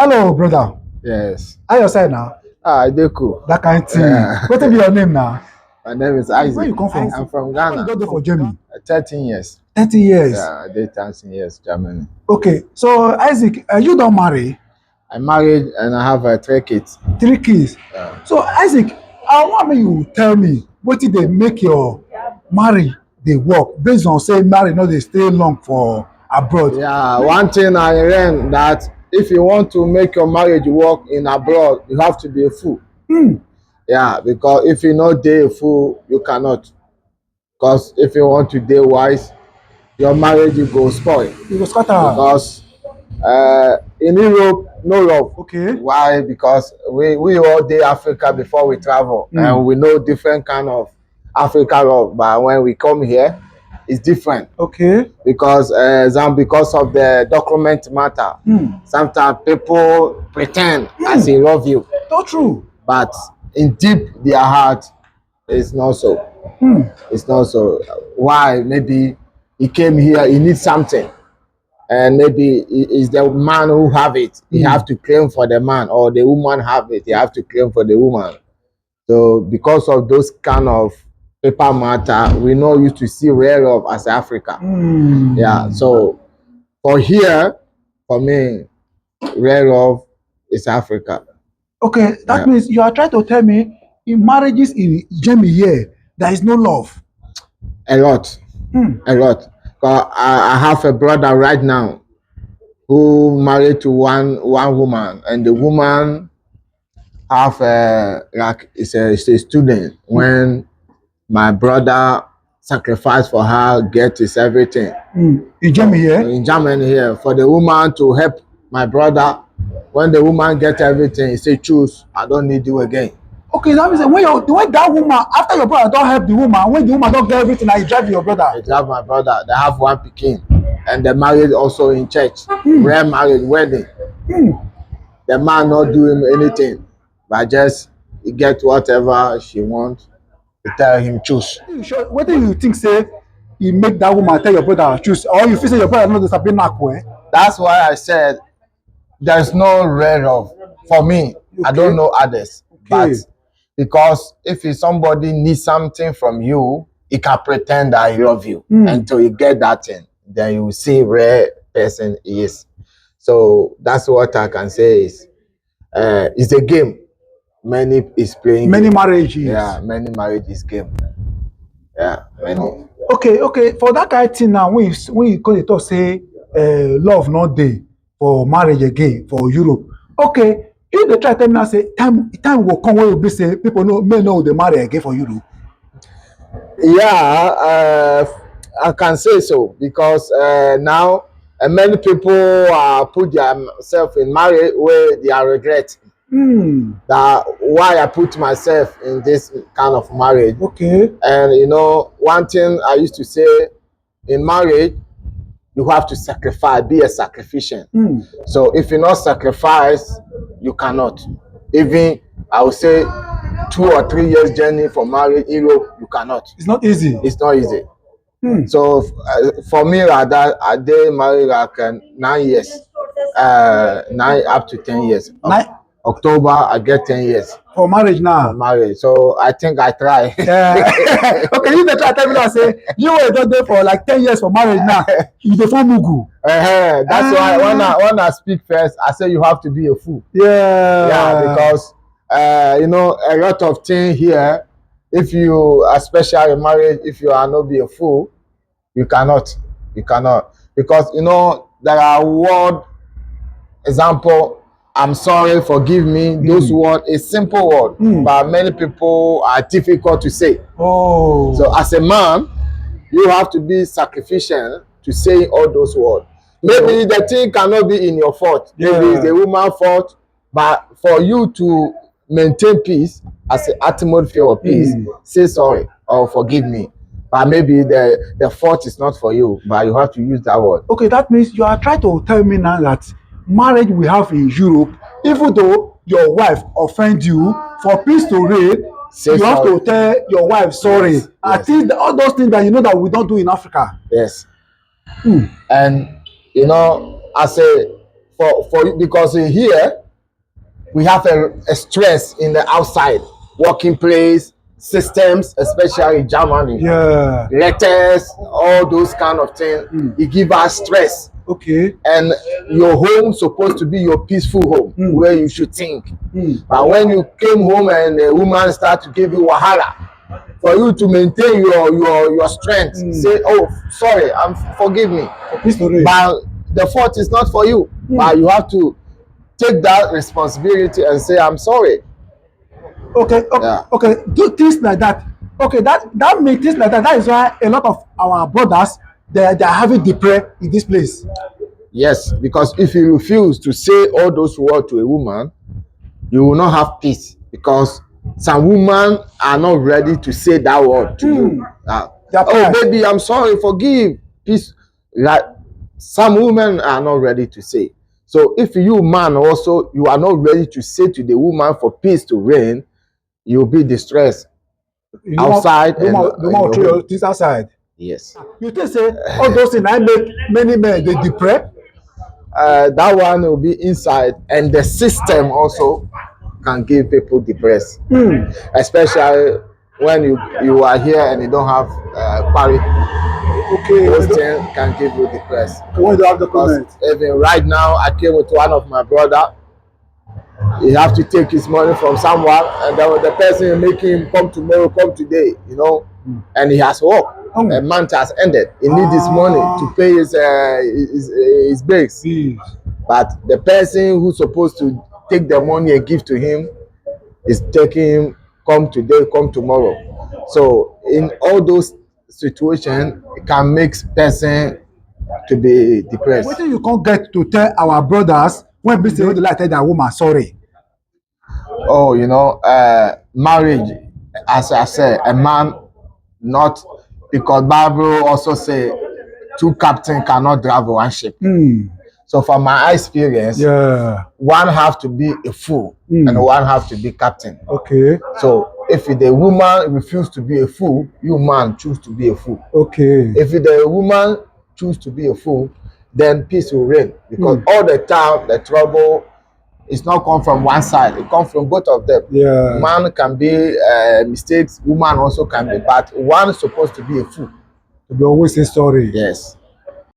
Hello, brother. Yes. How you say now? I do cool. That kind thing. Yeah. What be your name now? My name is Isaac. Where you come from? I'm from How you Ghana. got there for Germany? 13 years. 30 years. Yeah, I did 13 years Germany. Okay, so Isaac, you don't marry? I'm married and I have 3 kids. 3 kids. Yeah. So Isaac, I want you tell me what did they make your marry they work based on say marry no they stay long for abroad. Yeah, one thing I learned that if you want to make your marriage work in abroad, you have to be a fool. Yeah, because if you not date a fool, you cannot. Because if you want to date wise, your marriage will go spoil. You go scatter. Because in Europe, no love. Okay. Why? Because we all day Africa before we travel, and we know different kind of Africa love. But when we come here, it's different. Okay. Because because of the document matter, sometimes people pretend as they love you, Not true. but in deep their heart, it's not so. It's not so. Why? Maybe he came here, he needs something. And maybe it's the man who have it. He have to claim for the man, or the woman have it. He have to claim for the woman. So because of those kind of paper matter, we know used to see rare love as Africa. Yeah. So for here, for me, rare love is Africa. Okay, that means you are trying to tell me in marriages in Germany here, there is no love. A lot. A lot. I have a brother right now who married to one woman, and the woman have like is a student. When my brother sacrificed for her, get his everything. In Germany here? In Germany here, for the woman to help my brother. When the woman get everything, he say, choose, I don't need you again. Okay, that means when that woman, after your brother don't help the woman, when the woman don't get everything, you drive your brother. They drive my brother. They have one pikin, and they married also in church. Rare marriage, wedding. The man not do him anything, but just he get whatever she wants. To tell him choose. What do you think say you make that woman tell your brother choose, or you feel say your brother know the sabi knack well? That's why I said there's no rare love for me. Okay. I don't know others, but because if somebody needs something from you, he can pretend that he love you until you get that thing. Then you will see rare person he is. So that's what I can say is it's a game. Many is playing. Many marriages. Yeah, many marriages game. Yeah, many. Okay. For that kind of thing now, when you go to talk say love not dey for marriage again for Europe. Okay, if they try to tell me now say time will come when you be say people may know they marry again for Europe. Yeah, I can say so because now many people put themselves in marriage where they are regret. That why I put myself in this kind of marriage. Okay. And you know, one thing I used to say in marriage, you have to sacrifice, be a sacrificial. So if you not sacrifice, you cannot. Even I would say 2 or 3 years journey for marriage, Europe, you cannot. It's not easy. It's not easy. So for me, rather, I did marry like 9 years, 9 up to 10 years. October, I get 10 years. For marriage now? For marriage. So I think I try. Yeah. Okay, you try to tell me that say you were just there for like 10 years for marriage now. You dey form mugu. That's why when I speak first, I say you have to be a fool. Yeah, because you know, a lot of things here, if you, especially in marriage, if you are not be a fool, you cannot. Because you know, there are word example, I'm sorry, forgive me. Those words, a simple word, but many people are difficult to say. So as a man, you have to be sacrificial to say all those words. Maybe the thing cannot be in your fault. Maybe it's the woman's fault, but for you to maintain peace, as an atmosphere of peace, say sorry or forgive me. But maybe the fault is not for you, but you have to use that word. Okay, that means you are trying to tell me now that marriage we have in Europe, even though your wife offend you, for peace to reign, you have to tell your wife sorry. Yes. I think all those things that you know that we don't do in Africa. Yes. And you know, I say for because here we have a stress in the outside working place systems, especially Germany. Yeah. Letters, all those kind of things. It give us stress. Okay. And your home supposed to be your peaceful home where you should think. But when you came home and the woman start to give you wahala, for you to maintain your strength, say, oh, sorry, forgive me. But the fault is not for you. But you have to take that responsibility and say, I'm sorry. Okay, okay, Yeah. okay. Do things like that. Okay, that makes things like that. That is why a lot of our brothers they are having depression in this place. Yes, because if you refuse to say all those words to a woman, you will not have peace, because some women are not ready to say that word to you. Oh, baby, I'm sorry, forgive, peace. Like some women are not ready to say. So if you man also you are not ready to say to the woman for peace to reign, you'll be distressed outside and no this outside. Yes. You think say all those things I make many men they depressed? That one will be inside, and the system also can give people depressed, especially when you are here and you don't have party. Okay, those things can give you depressed. When you have the comment. Even right now, I came with one of my brother. He have to take his money from someone, and then the person make him come tomorrow, come today, you know, and he has work. A month has ended. He need this money to pay his bills. But the person who's supposed to take the money and give to him is taking him, come today, come tomorrow. So in all those situations, it can make person to be depressed. What you can't get to tell our brothers when they say they like tell their woman sorry? Oh, you know, marriage, as I said, a man not, because Bible also say two captains cannot drive one ship. So from my experience, one have to be a fool and one have to be captain. Okay. So if the woman refuse to be a fool, you man choose to be a fool. Okay. If the woman choose to be a fool, then peace will reign, because all the time the trouble is not come from one side, it comes from both of them. Yeah. Man can be mistakes, woman also can be, but one is supposed to be a fool. To be always say sorry. Yes.